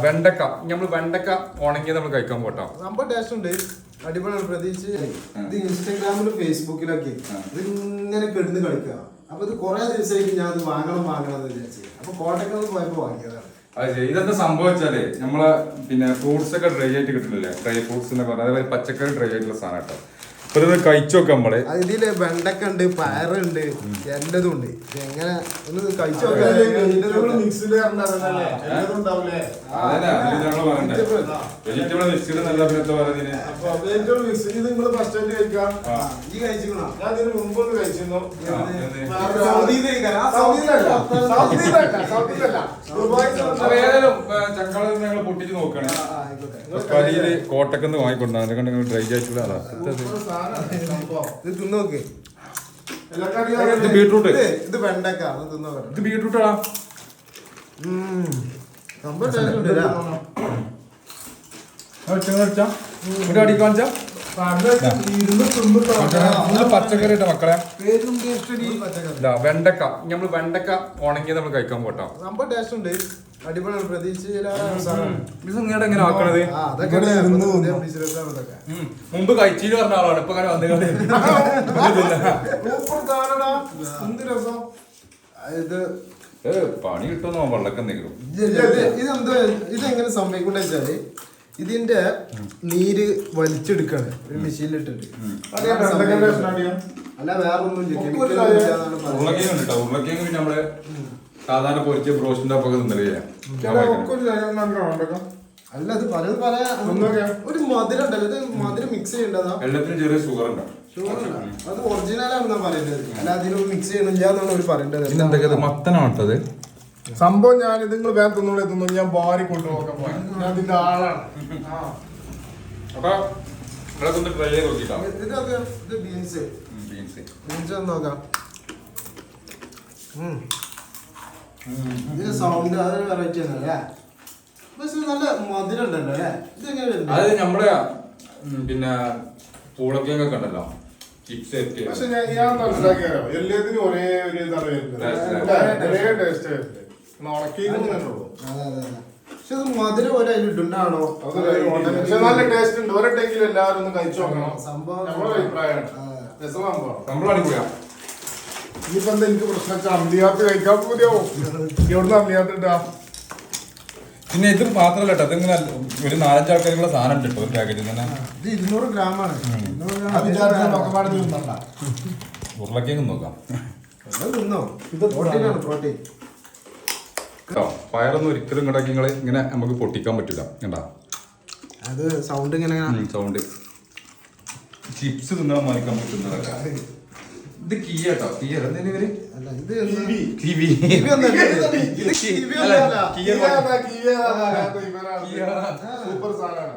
വെണ്ടക്ക നമ്മള് വെണ്ടക്ക ഉണങ്ങിയത് നമ്മൾ കഴിക്കാൻ പോട്ടോ. സംഭവം ടേസ്റ്റ് ഉണ്ട്, അടിപൊളിയാണ്. പ്രത്യേകിച്ച് ഇത് ഇൻസ്റ്റാഗ്രാമിലും ഫേസ്ബുക്കിലൊക്കെ ഇത് ഇങ്ങനെ കിടന്ന് കളിക്കുക. അപ്പൊ ഇത് കുറെ ദിവസമായിട്ട് ഞാൻ അത് വാങ്ങണം എന്ന് വിചാരിച്ചു. അപ്പൊ കോട്ടക്കൽ പോയപ്പോ വാങ്ങിയതാണ്. അത് ഇതെന്താ സംഭവിച്ചാലേ നമ്മളെ ഫ്രൂട്ട്സ് ഒക്കെ ഡ്രൈ ആയിട്ട് കിട്ടുന്നില്ലേ, ഡ്രൈ ഫ്രൂട്ട്സ് എന്നൊക്കെ പറഞ്ഞാൽ അതേപോലെ പച്ചക്കറി ഡ്രൈ ആയിട്ടുള്ള സാധനം കേട്ടോ. അപ്പൊ ഇത് കഴിച്ചു നോക്കാം നമ്മള്. ഇതില് വെണ്ടക്ക ഉണ്ട്, പയറുണ്ട്, എല്ലാതും ഉണ്ട്. എങ്ങനെ ഒന്ന് കഴിച്ചു നോക്കാം. ഞങ്ങൾ പൊട്ടിച്ച് നോക്കണേ. കോട്ടക്കെന്ന് വാങ്ങിക്കൊണ്ടാണ് ഡ്രൈ ആയിട്ടുള്ള ബീട്രൂട്ട്. ഇത് വെണ്ടക്ക, ഇത് ബീട്രൂട്ടാ. പച്ചക്കറി ഇട്ട മക്കളെ. വെണ്ടക്ക നമ്മള് വെണ്ടക്ക ഉണങ്ങിയത് നമ്മൾ കഴിക്കാൻ പോട്ടോ. സംഭവം ടേസ്റ്റ് ഉണ്ട്, അടിപൊളിയാണ്. പ്രതീക്ഷിച്ച് എങ്ങനെ ആക്കണത് മുമ്പ് കഴിച്ചിട്ട് പറഞ്ഞ ആളാണ് ഇപ്പൊ അങ്ങനെ വന്നു. പണി കിട്ടുമോ വെള്ളക്കം എന്തെങ്കിലും. ഇതെങ്ങനെ സംഭവിക്കണ്ട വെച്ചാല് ഇതിന്റെ നീര് വലിച്ചെടുക്കാണ് ഒരു മെഷീനിലിട്ടിട്ട്. അല്ല വേറൊന്നും ഉരുളക്കിഴങ്ങ് നമ്മള് സാധാരണ പൊരിച്ച ബ്രോസ്റ്റിന്റെ ഒപ്പം തിന്നല്ലേ. അല്ല അത് പലത് പല ഒരു മധുരം ഉണ്ടല്ലോ, ഇത് മധുരം മിക്സ് ചെയ്യേണ്ടതാ. എല്ലാത്തിനും ചെറിയ ഷുഗർ ഉണ്ട്. അത് ഒറിജിനലാണ് ഞാൻ പറയുന്നത്, അല്ല അതിന് മിക്സ് ചെയ്യണില്ല എന്നാണ് അവർ പറയേണ്ടത്. മത്തനാട്ടത് സംഭവം. ഞാൻ നിങ്ങൾ വേറെ തിന്നു ഞാൻ ഭാര്യ കൊണ്ടുപോകാൻ ഞാൻ ഇതിന്റെ ആളാണ്. അപ്പൊ ട്രൈ ചെയ്ത് നോക്കിട്ടോ. ഇത് ബീൻസ് നോക്കാം. ഇതിന്റെ സൗണ്ട് അതൊരു വെറൈറ്റി ആണല്ലേ, പക്ഷെ നല്ല മധുരം ഉണ്ടല്ലോ അല്ലേ. ഇതെങ്ങനെ അത് നമ്മുടെ പൂളക്കിഴങ്ങൊക്കെ ഉണ്ടല്ലോ, ചിപ്സ്. പക്ഷെ ഞാൻ മനസ്സിലാക്കിയാലോ എല്ലാത്തിനും ഒരേ ഒരു ഇതാണ് വരുന്നത്, ഒരേ ടേസ്റ്റ് വരുന്നത്. പക്ഷെ അത് മധുരം പോലെ അതിലിട്ടുണ്ടാണോ? നല്ല ടേസ്റ്റ് ഉണ്ട്. ഒരെട്ടെങ്കിലും എല്ലാവരും ഒന്ന് കഴിച്ചു നോക്കണം. സംഭവം നമ്മുടെ അഭിപ്രായമാണ്. ഇനിയിപ്പോ എന്താ എനിക്ക് പ്രശ്നം വെച്ചാൽ അമ്മിയാത്ത് കഴിക്കാൻ പൂതിയാവും. എവിടുന്ന് അമ്മിയാത്ത് ഇട്ടാ. പിന്നെ ഇത് മാത്രല്ല കേട്ടോ, ഇതിങ്ങനെ ഒരു 4-5 ആൾക്കാരുള്ള സാധനം ഉണ്ട് കേട്ടോ ഒരു പാക്കറ്റിൽ തന്നെ. ഇത് 200 ഗ്രാമാണ്. ഉരുളക്കിഴങ്ങ് നോക്കാം. പ്രോട്ടീൻ പയറൊന്നും ഒരിക്കലും ഇങ്ങോട്ടേക്ക് ഇങ്ങനെ നമുക്ക് പൊട്ടിക്കാൻ പറ്റില്ല. കണ്ടാ അത് സൗണ്ട് ഇങ്ങനെ സൗണ്ട്. ചിപ്സ് തിന്നാൻ മറിക്കാൻ പറ്റുന്നതൊക്കെ. ഇത് കിയാട്ടോ, കിയ എന്തെങ്കിലും സൂപ്പർ സാധനമാണ്.